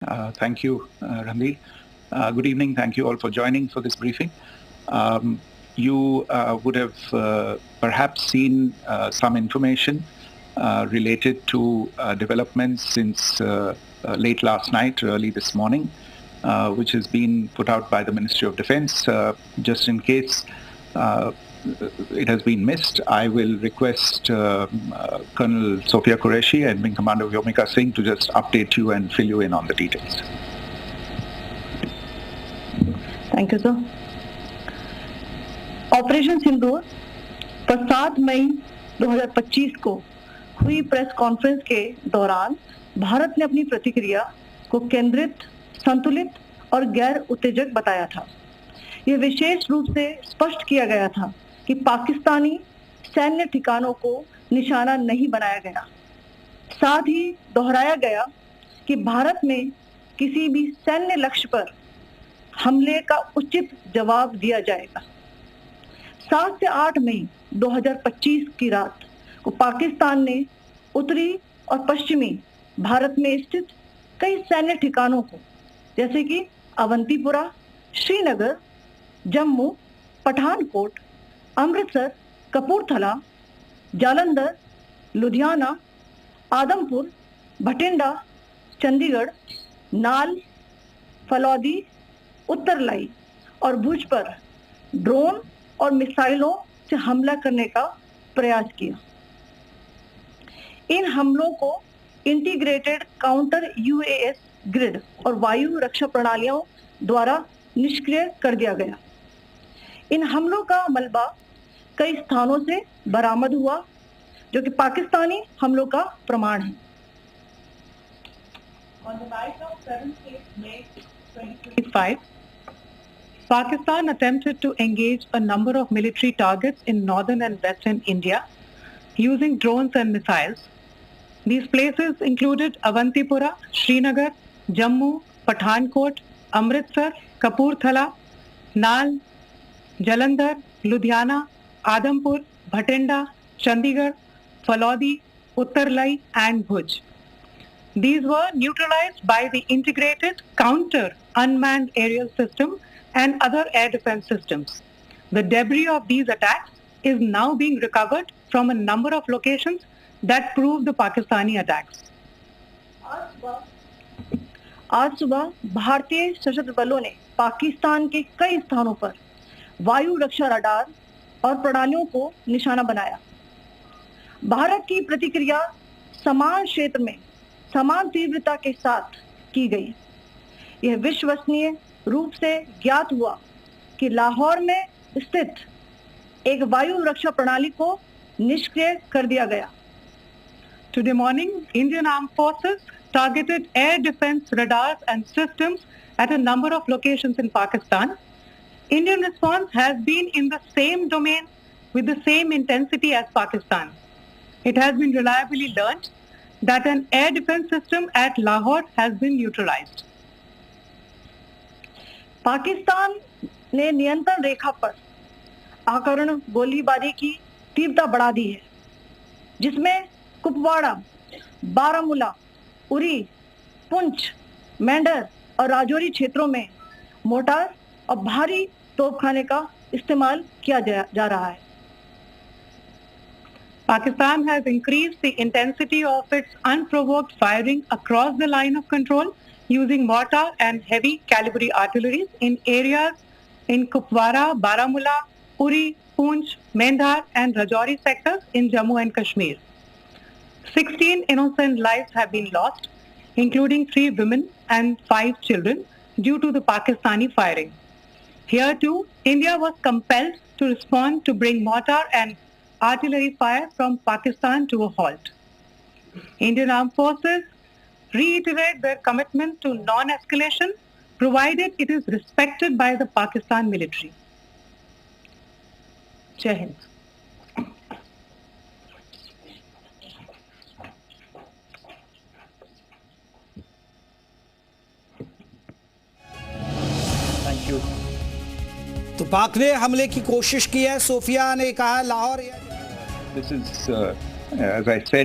Thank you, Ranveer. Good evening. Thank you all for joining for this briefing. You would have perhaps seen some information related to developments since late last night, early this morning, which has been put out by the Ministry of Defence. Just in case it has been missed, I will request Colonel Sophia Qureshi and Wing Commander Vyomika Singh to just update you and fill you in on the details. Thank you, sir. Operation Sindoor पर 7 मई 2025 को हुई press conference के दौरान भारत ने अपनी प्रतिक्रिया को केंद्रित, संतुलित और गैर उत्तेजक बताया था। यह विशेष रूप से स्पष्ट किया गया था कि पाकिस्तानी सैन्य ठिकानों को निशाना नहीं बनाया गया। साथ ही दोहराया गया कि भारत में किसी भी सैन्य लक्ष्य पर हमले का उचित जवाब दिया जाएगा। 7 से 8 मई 2025 की रात को पाकिस्तान ने उत्तरी और पश्चिमी भारत में स्थित कई सैन्य ठिकानों को, जैसे कि अवंतीपुरा, श्रीनगर, जम्मू, पठानकोट, अमृतसर, कपूरथला, जालंधर, लुधियाना, आदमपुर, भटिंडा, चंडीगढ़, नाल, फलौदी, उत्तरलाई और भुज पर ड्रोन और मिसाइलों से हमला करने का प्रयास किया। इन हमलों को इंटीग्रेटेड काउंटर यूएस ग्रिड और वायु रक्षा प्रणालियों द्वारा निष्क्रिय कर दिया गया। इन हमलों का मलबा कई स्थानों से बरामद हुआ, जो कि पाकिस्तानी हमलों का प्रमाण है। On the night of 7th May 2025, Pakistan attempted to engage a number of military targets in northern and western India using drones and missiles. These places included Avantipura, Srinagar, Jammu, Pathankot, Amritsar, Kapurthala, Nal, Jalandhar, Ludhiana, Adampur, Bhatinda, Chandigarh, Falodi, Uttarlai and Bhuj. These were neutralized by the integrated counter unmanned aerial system and other air defense systems. The debris of these attacks is now being recovered from a number of locations that prove the Pakistani attacks. आज सुबह भारतीय सशस्त्र बलों ने पाकिस्तान के कई स्थानों पर वायु रक्षा रडार और प्रणालियों को निशाना बनाया। भारत की प्रतिक्रिया समान क्षेत्र में समान तीव्रता के साथ की गई। यह विश्वसनीय रूप से ज्ञात हुआ कि लाहौर में स्थित एक वायु रक्षा प्रणाली को निष्क्रिय कर दिया गया। Today morning, Indian Armed Forces targeted air defense radars and systems at a number of locations in Pakistan. Indian response has been in the same domain with the same intensity as Pakistan. It has been reliably learnt that an air defense system at Lahore has been neutralized. Pakistan ने नियंत्रण रेखा पर आकरण गोलीबारी की तीव्रता बढ़ा दी है, जिसमें कुपवाड़ा, बारामूला, उरी, पुंछ, मेंढर और राजौरी क्षेत्रों में मोर्टार और भारी तोपखाने का इस्तेमाल किया जा रहा है। Pakistan has increased the intensity of its unprovoked firing across the line of control using mortar and heavy calibre artillery in areas in Kupwara, Baramulla, Uri, Poonch, Mendhar and Rajouri sectors in Jammu and Kashmir. 16 innocent lives have been lost, including 3 women and 5 children, due to the Pakistani firing. Here too, India was compelled to respond to bring mortar and artillery fire from Pakistan to a halt. Indian Armed Forces reiterate their commitment to non-escalation, provided it is respected by the Pakistan military. Jai Hind. Thank you. तो पाक ने हमले की कोशिश की है, Sophia ने कहा Lahore. This is, as I said,